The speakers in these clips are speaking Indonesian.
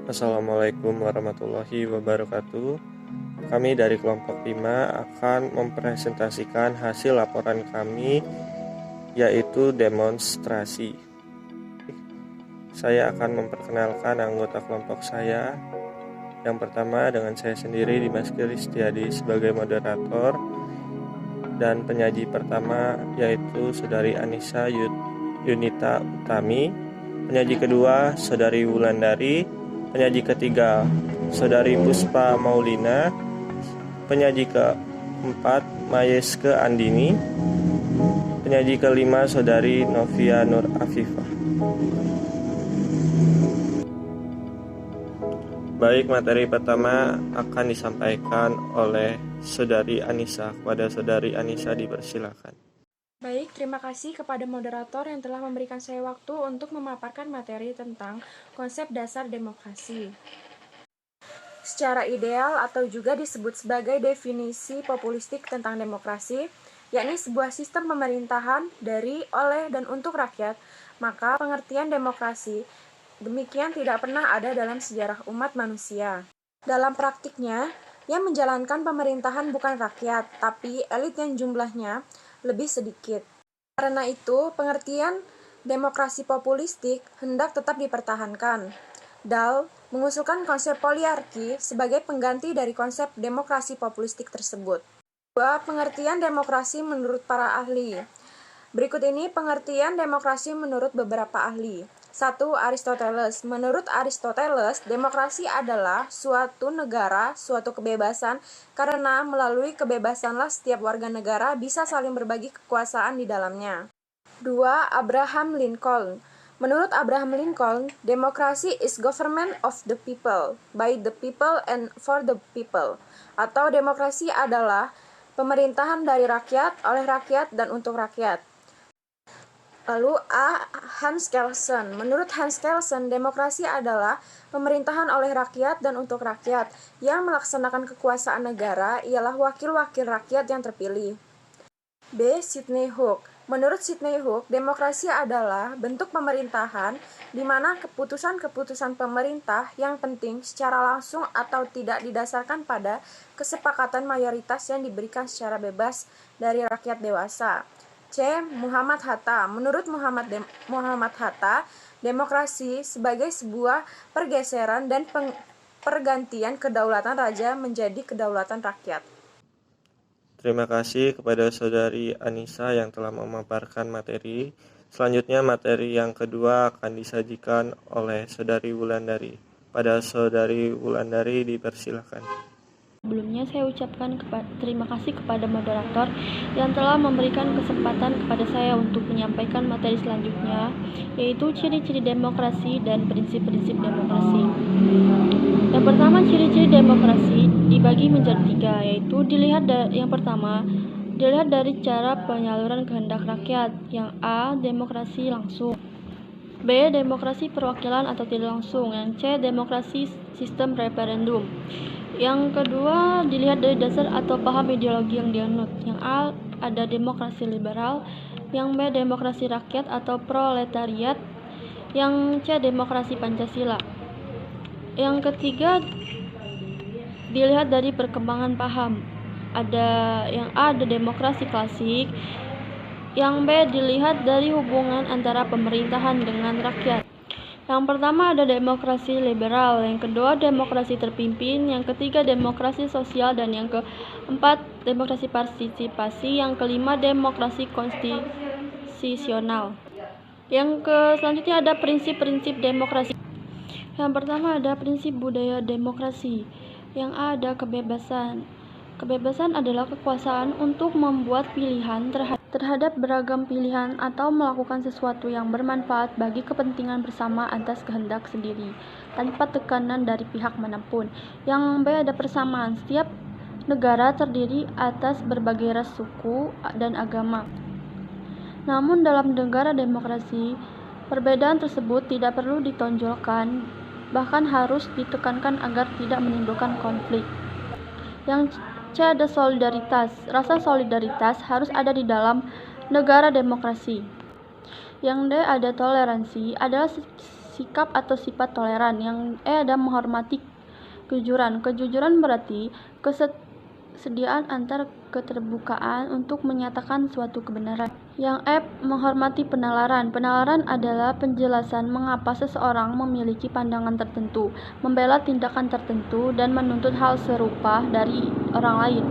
Assalamualaikum warahmatullahi wabarakatuh. Kami dari kelompok 5 akan mempresentasikan hasil laporan kami, yaitu demonstrasi. Saya akan memperkenalkan anggota kelompok saya. Yang pertama dengan saya sendiri, Dimas Kristiadi, sebagai moderator, dan penyaji pertama yaitu Saudari Anissa Yunita Utami, penyaji kedua Saudari Wulandari, penyaji ketiga Saudari Puspa Maulina, penyaji keempat Mayeske Andini, penyaji kelima Saudari Novia Nur Afifah. Baik, materi pertama akan disampaikan oleh Saudari Anissa. Kepada Saudari Anissa dipersilakan. Baik, terima kasih kepada moderator yang telah memberikan saya waktu untuk memaparkan materi tentang konsep dasar demokrasi. Secara ideal atau juga disebut sebagai definisi populistik tentang demokrasi, yakni sebuah sistem pemerintahan dari, oleh, dan untuk rakyat, maka pengertian demokrasi demikian tidak pernah ada dalam sejarah umat manusia. Dalam praktiknya, yang menjalankan pemerintahan bukan rakyat, tapi elit yang jumlahnya lebih sedikit. Karena itu, pengertian demokrasi populistik hendak tetap dipertahankan. Dahl mengusulkan konsep poliarki sebagai pengganti dari konsep demokrasi populistik tersebut. Dua pengertian demokrasi menurut para ahli. Berikut ini pengertian demokrasi menurut beberapa ahli. 1. Aristoteles. Menurut Aristoteles, demokrasi adalah suatu negara, suatu kebebasan, karena melalui kebebasanlah setiap warga negara bisa saling berbagi kekuasaan di dalamnya. 2. Abraham Lincoln. Menurut Abraham Lincoln, demokrasi is government of the people, by the people and for the people. Atau demokrasi adalah pemerintahan dari rakyat, oleh rakyat, dan untuk rakyat. Lalu A. Hans Kelsen. Menurut Hans Kelsen, demokrasi adalah pemerintahan oleh rakyat dan untuk rakyat. Yang melaksanakan kekuasaan negara ialah wakil-wakil rakyat yang terpilih. B. Sidney Hook. Menurut Sidney Hook, demokrasi adalah bentuk pemerintahan di mana keputusan-keputusan pemerintah yang penting secara langsung atau tidak didasarkan pada kesepakatan mayoritas yang diberikan secara bebas dari rakyat dewasa. C. Muhammad Hatta. Menurut Muhammad Hatta, demokrasi sebagai sebuah pergeseran dan pergantian kedaulatan raja menjadi kedaulatan rakyat. Terima kasih kepada Saudari Anissa yang telah memaparkan materi. Selanjutnya materi yang kedua akan disajikan oleh Saudari Wulandari. Pada Saudari Wulandari dipersilakan. Sebelumnya saya ucapkan terima kasih kepada moderator yang telah memberikan kesempatan kepada saya untuk menyampaikan materi selanjutnya, yaitu ciri-ciri demokrasi dan prinsip-prinsip demokrasi. Yang pertama, ciri-ciri demokrasi dibagi menjadi 3, yaitu yang pertama dilihat dari cara penyaluran kehendak rakyat. Yang A. Demokrasi langsung. B. Demokrasi perwakilan atau tidak langsung. Yang C. Demokrasi sistem referendum. Yang kedua, dilihat dari dasar atau paham ideologi yang dianut. Yang A. Ada demokrasi liberal. Yang B. Demokrasi rakyat atau proletariat. Yang C. Demokrasi Pancasila. Yang ketiga, dilihat dari perkembangan paham. Yang A. Ada demokrasi klasik. Yang B. Dilihat dari hubungan antara pemerintahan dengan rakyat. Yang pertama ada demokrasi liberal, yang kedua demokrasi terpimpin, yang ketiga demokrasi sosial, dan yang keempat demokrasi partisipasi, yang kelima demokrasi konstitusional. Selanjutnya ada prinsip-prinsip demokrasi. Yang pertama ada prinsip budaya demokrasi. Yang A ada kebebasan. Kebebasan adalah kekuasaan untuk membuat pilihan terhadap beragam pilihan atau melakukan sesuatu yang bermanfaat bagi kepentingan bersama atas kehendak sendiri, tanpa tekanan dari pihak manapun. Yang B ada persamaan. Setiap negara terdiri atas berbagai ras, suku, dan agama. Namun dalam negara demokrasi, perbedaan tersebut tidak perlu ditonjolkan, bahkan harus ditekankan agar tidak menimbulkan konflik. Yang C ada solidaritas. Rasa solidaritas harus ada di dalam negara demokrasi. Yang D ada toleransi, adalah sikap atau sifat toleran. Yang ada menghormati kejujuran. Kejujuran berarti kesediaan antar keterbukaan untuk menyatakan suatu kebenaran. Yang menghormati penalaran. Penalaran adalah penjelasan mengapa seseorang memiliki pandangan tertentu, membela tindakan tertentu, dan menuntut hal serupa dari orang lain.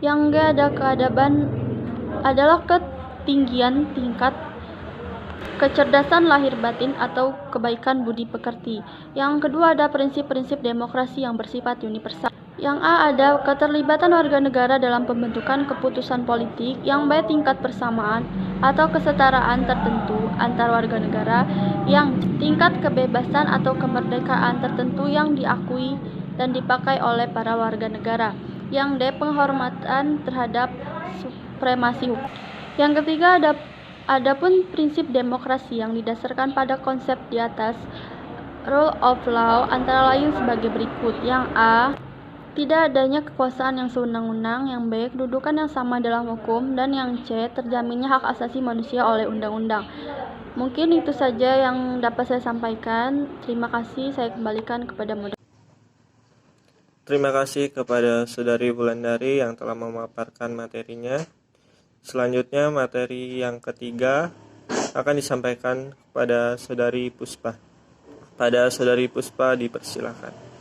Yang ada keadaban adalah ketinggian tingkat kecerdasan lahir batin atau kebaikan budi pekerti. Yang kedua ada prinsip-prinsip demokrasi yang bersifat universal. Yang ada keterlibatan warga negara dalam pembentukan keputusan politik. Yang tingkat persamaan atau kesetaraan tertentu antar warga negara. Yang tingkat kebebasan atau kemerdekaan tertentu yang diakui dan dipakai oleh para warga negara. Yang penghormatan terhadap supremasi hukum. Yang ketiga adapun prinsip demokrasi yang didasarkan pada konsep di atas, rule of law, antara lain sebagai berikut. Yang tidak adanya kekuasaan yang sewenang-wenang. Yang B, kedudukan yang sama dalam hukum. Dan yang C, terjaminnya hak asasi manusia oleh undang-undang. Mungkin itu saja yang dapat saya sampaikan. Terima kasih, saya kembalikan kepada moderator. Terima kasih kepada Saudari Wulandari yang telah memaparkan materinya. Selanjutnya materi yang ketiga akan disampaikan kepada Saudari Puspa. Pada Saudari Puspa dipersilakan.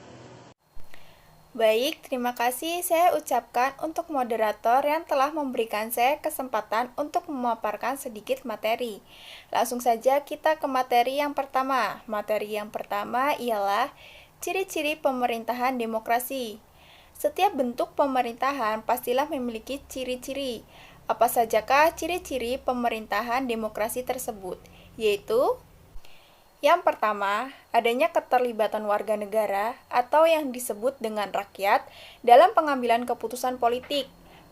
Baik, terima kasih saya ucapkan untuk moderator yang telah memberikan saya kesempatan untuk memaparkan sedikit materi. Langsung saja kita ke materi yang pertama. Materi yang pertama ialah ciri-ciri pemerintahan demokrasi. Setiap bentuk pemerintahan pastilah memiliki ciri-ciri. Apa sajakah ciri-ciri pemerintahan demokrasi tersebut? Yaitu yang pertama, adanya keterlibatan warga negara atau yang disebut dengan rakyat dalam pengambilan keputusan politik,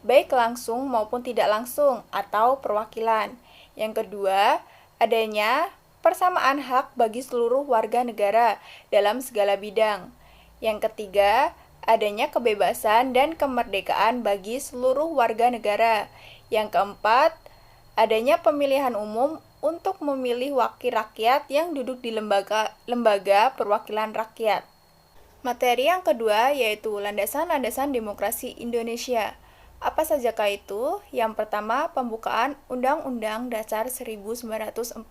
baik langsung maupun tidak langsung atau perwakilan. Yang kedua, adanya persamaan hak bagi seluruh warga negara dalam segala bidang. Yang ketiga, adanya kebebasan dan kemerdekaan bagi seluruh warga negara. Yang keempat, adanya pemilihan umum untuk memilih wakil rakyat yang duduk di lembaga perwakilan rakyat. Materi yang kedua yaitu landasan-landasan demokrasi Indonesia. Apa sajakah itu? Yang pertama, pembukaan Undang-Undang Dasar 1945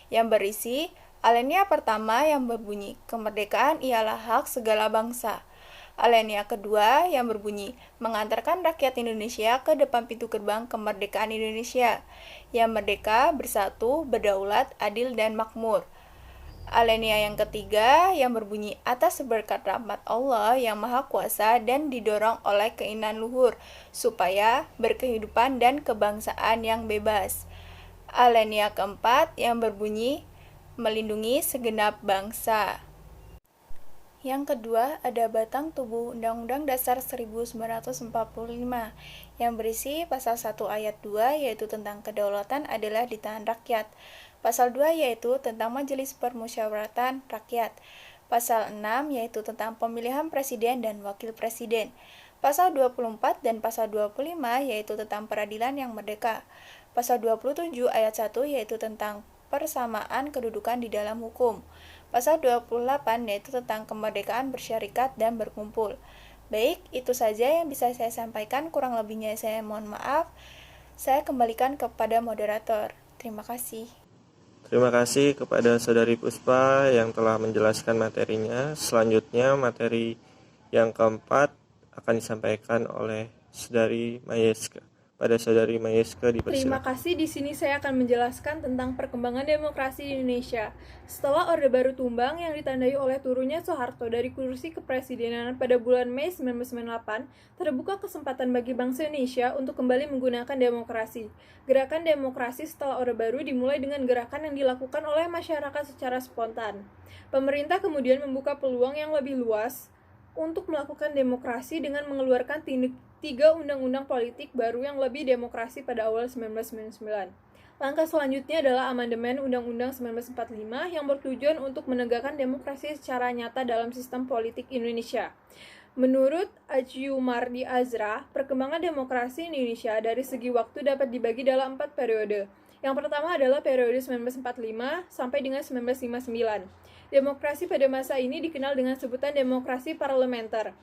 yang berisi alinea pertama yang berbunyi kemerdekaan ialah hak segala bangsa. Alinea kedua yang berbunyi mengantarkan rakyat Indonesia ke depan pintu gerbang kemerdekaan Indonesia yang merdeka, bersatu, berdaulat, adil, dan makmur. Alinea yang ketiga yang berbunyi atas berkat rahmat Allah yang maha kuasa dan didorong oleh keinginan luhur supaya berkehidupan dan kebangsaan yang bebas. Alinea keempat yang berbunyi melindungi segenap bangsa. Yang kedua, ada batang tubuh Undang-Undang Dasar 1945 yang berisi pasal 1 ayat 2 yaitu tentang kedaulatan adalah di tangan rakyat. Pasal 2 yaitu tentang Majelis Permusyawaratan Rakyat. Pasal 6 yaitu tentang pemilihan presiden dan wakil presiden. Pasal 24 dan pasal 25 yaitu tentang peradilan yang merdeka. Pasal 27 ayat 1 yaitu tentang persamaan kedudukan di dalam hukum. Pasal 28 yaitu tentang kemerdekaan bersyarikat dan berkumpul. Baik, itu saja yang bisa saya sampaikan, kurang lebihnya saya mohon maaf. Saya kembalikan kepada moderator. Terima kasih. Terima kasih kepada Saudari Puspa yang telah menjelaskan materinya. Selanjutnya materi yang keempat akan disampaikan oleh Saudari Mayeska. Pada Saudari Mayeska dipersilakan. Terima kasih. Di sini saya akan menjelaskan tentang perkembangan demokrasi di Indonesia. Setelah Orde Baru tumbang yang ditandai oleh turunnya Soeharto dari kursi kepresidenan pada bulan Mei 1998, terbuka kesempatan bagi bangsa Indonesia untuk kembali menggunakan demokrasi. Gerakan demokrasi setelah Orde Baru dimulai dengan gerakan yang dilakukan oleh masyarakat secara spontan. Pemerintah kemudian membuka peluang yang lebih luas untuk melakukan demokrasi dengan mengeluarkan 3 undang-undang politik baru yang lebih demokrasi pada awal 1999. Langkah selanjutnya adalah amandemen Undang-Undang 1945 yang bertujuan untuk menegakkan demokrasi secara nyata dalam sistem politik Indonesia. Menurut Ajumardi Azra, perkembangan demokrasi Indonesia dari segi waktu dapat dibagi dalam 4 periode. Yang pertama adalah periode 1945 sampai dengan 1959. Demokrasi pada masa ini dikenal dengan sebutan demokrasi parlementer.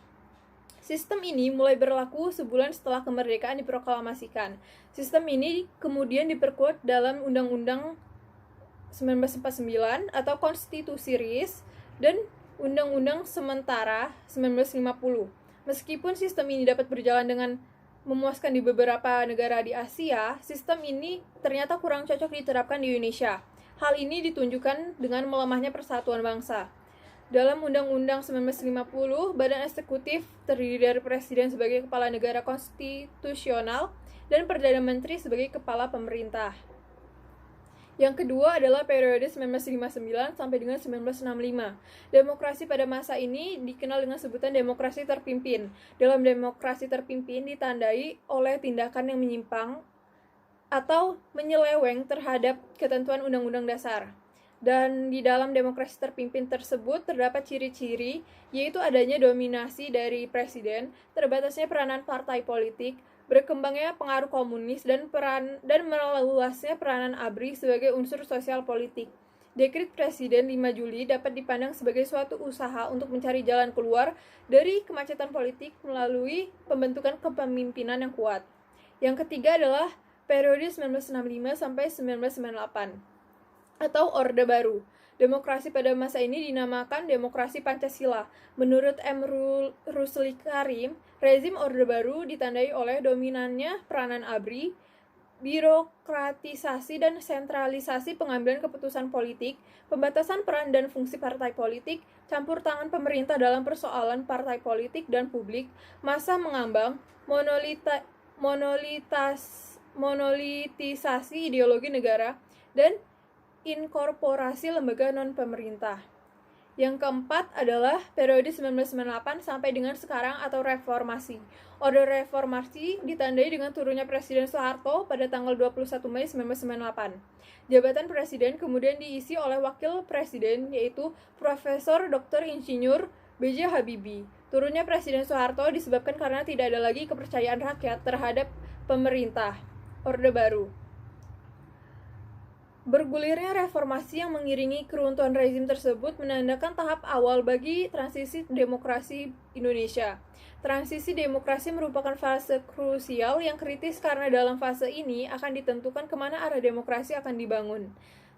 Sistem ini mulai berlaku sebulan setelah kemerdekaan diproklamasikan. Sistem ini kemudian diperkuat dalam Undang-Undang 1949 atau Konstitusi RIS dan Undang-Undang Sementara 1950. Meskipun sistem ini dapat berjalan dengan memuaskan di beberapa negara di Asia, sistem ini ternyata kurang cocok diterapkan di Indonesia. Hal ini ditunjukkan dengan melemahnya persatuan bangsa. Dalam Undang-Undang 1950, Badan Eksekutif terdiri dari Presiden sebagai Kepala Negara Konstitusional dan Perdana Menteri sebagai Kepala Pemerintah. Yang kedua adalah periode 1959 sampai dengan 1965. Demokrasi pada masa ini dikenal dengan sebutan demokrasi terpimpin. Dalam demokrasi terpimpin ditandai oleh tindakan yang menyimpang atau menyeleweng terhadap ketentuan Undang-Undang Dasar. Dan di dalam demokrasi terpimpin tersebut terdapat ciri-ciri, yaitu adanya dominasi dari presiden, terbatasnya peranan partai politik, berkembangnya pengaruh komunis, dan meluasnya peranan ABRI sebagai unsur sosial politik. Dekret Presiden 5 Juli dapat dipandang sebagai suatu usaha untuk mencari jalan keluar dari kemacetan politik melalui pembentukan kepemimpinan yang kuat. Yang ketiga adalah periode 1965 sampai 1998 atau Orde Baru. Demokrasi pada masa ini dinamakan demokrasi Pancasila. Menurut M. Rusli Karim, rezim Orde Baru ditandai oleh dominannya peranan ABRI, birokratisasi dan sentralisasi pengambilan keputusan politik, pembatasan peran dan fungsi partai politik, campur tangan pemerintah dalam persoalan partai politik dan publik, masa mengambang, monolitisasi ideologi negara, dan inkorporasi lembaga non-pemerintah. Yang keempat adalah periode 1998 sampai dengan sekarang atau reformasi. Orde reformasi ditandai dengan turunnya Presiden Soeharto pada tanggal 21 Mei 1998. Jabatan presiden kemudian diisi oleh wakil presiden yaitu Profesor Dr. Insinyur B.J. Habibie. Turunnya Presiden Soeharto disebabkan karena tidak ada lagi kepercayaan rakyat terhadap pemerintah. Orde Baru. Bergulirnya reformasi yang mengiringi keruntuhan rezim tersebut menandakan tahap awal bagi transisi demokrasi Indonesia. Transisi demokrasi merupakan fase krusial yang kritis karena dalam fase ini akan ditentukan kemana arah demokrasi akan dibangun.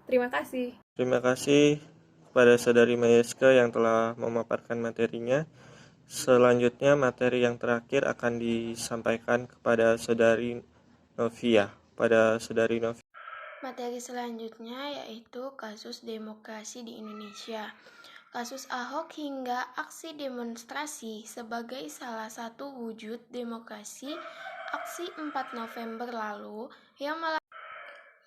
Terima kasih. Terima kasih kepada Saudari Mayeska yang telah memaparkan materinya. Selanjutnya materi yang terakhir akan disampaikan kepada Saudari Novia. Materi selanjutnya yaitu kasus demokrasi di Indonesia. Kasus Ahok hingga aksi demonstrasi sebagai salah satu wujud demokrasi aksi 4 November lalu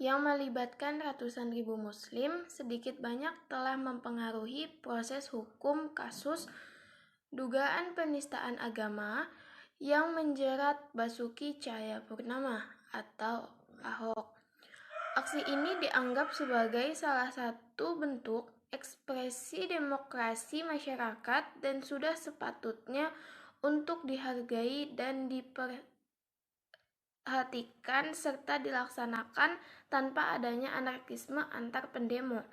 yang melibatkan ratusan ribu muslim sedikit banyak telah mempengaruhi proses hukum kasus dugaan penistaan agama yang menjerat Basuki Cahayapurnama atau Ahok. Aksi ini dianggap sebagai salah satu bentuk ekspresi demokrasi masyarakat dan sudah sepatutnya untuk dihargai dan diperhatikan serta dilaksanakan tanpa adanya anarkisme antar pendemo.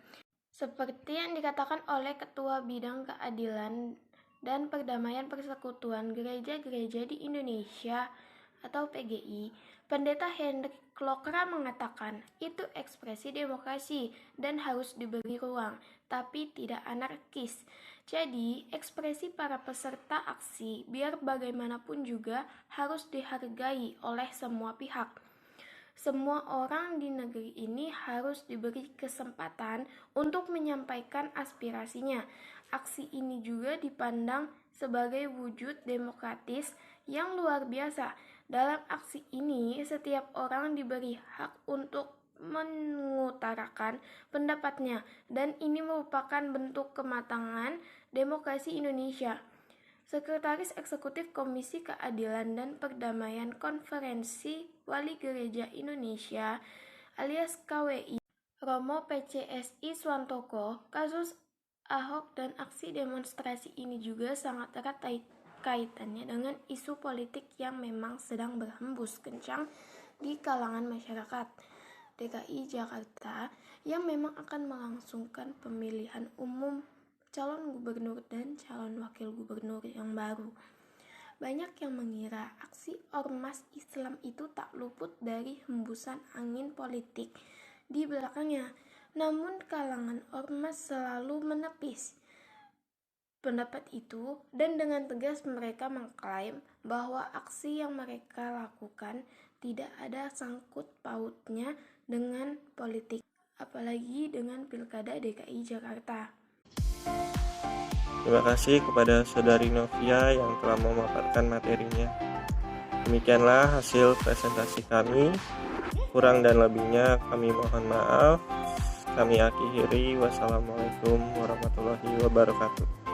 Seperti yang dikatakan oleh Ketua Bidang Keadilan dan Perdamaian Persekutuan Gereja-Gereja di Indonesia atau PGI, Pendeta Hendrik Klokra mengatakan, itu ekspresi demokrasi dan harus diberi ruang, tapi tidak anarkis. Jadi, ekspresi para peserta aksi, biar bagaimanapun juga, harus dihargai oleh semua pihak. Semua orang di negeri ini harus diberi kesempatan untuk menyampaikan aspirasinya. Aksi ini juga dipandang sebagai wujud demokratis yang luar biasa. Dalam aksi ini, setiap orang diberi hak untuk mengutarakan pendapatnya, dan ini merupakan bentuk kematangan demokrasi Indonesia. Sekretaris Eksekutif Komisi Keadilan dan Perdamaian Konferensi Wali Gereja Indonesia alias KWI, Romo PCSI Swantoko, kasus Ahok dan aksi demonstrasi ini juga sangat erat kaitannya dengan isu politik yang memang sedang berhembus kencang di kalangan masyarakat. DKI Jakarta yang memang akan melangsungkan pemilihan umum calon gubernur dan calon wakil gubernur yang baru. Banyak yang mengira aksi ormas Islam itu tak luput dari hembusan angin politik di belakangnya. Namun kalangan ormas selalu menepis pendapat itu dan dengan tegas mereka mengklaim bahwa aksi yang mereka lakukan tidak ada sangkut pautnya dengan politik, apalagi dengan Pilkada DKI Jakarta. Terima kasih kepada Saudari Novia yang telah memaparkan materinya. Demikianlah hasil presentasi kami. Kurang dan lebihnya kami mohon maaf. Kami akhiri. Wassalamualaikum warahmatullahi wabarakatuh.